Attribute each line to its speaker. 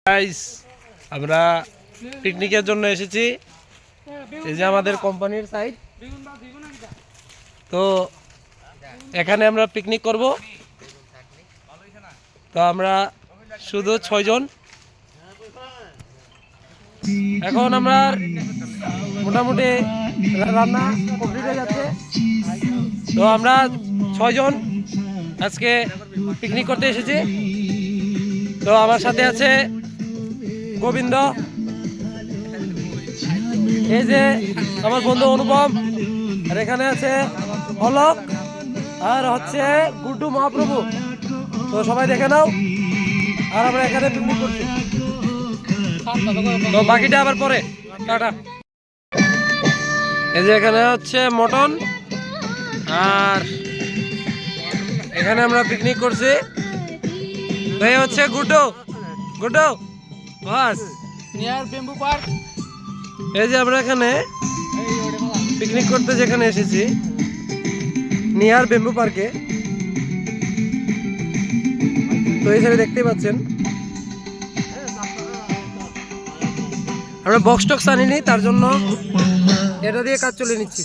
Speaker 1: Guys, আমরা পিকনিকের জন্য এসেছি। এই যে আমাদের কোম্পানির সাইট। তো এখানে আমরা পিকনিক করব। তো আমরা শুধু 6 জন। এখন আমরা মোটামুটি রান্না কমপ্লিট হয়ে যাচ্ছে। তো আমরা 6 জন আজকে পিকনিক করতে এসেছি। তো আমার সাথে আছে গোবিন্দ, এই যে আমার বন্ধু অনুপম, আর এখানে আছে অলোক, আর হচ্ছে গুড্ডু মহাপ্রভু। তো সবাই দেখে নাও। আর আমরা এখানে পিকনিক করছি। তো বাকিটা আবার পরে। টাটা। এই যে এখানে হচ্ছে মটন, আর এখানে আমরা পিকনিক করছি। তো এই হচ্ছে গুড্ডু গুড্ডু বাস
Speaker 2: নিয়ার বেম্বু পার্ক।
Speaker 1: এই যে আমরা এখানে পিকনিক করতে যেখানে এসেছি, নিয়ার বেম্বু পার্কে। তো এই সাইডে দেখতেই পাচ্ছেন আমরা বক্স টক্স আনিনি, তার জন্য এটা দিয়ে কাজ চলে নিচ্ছি।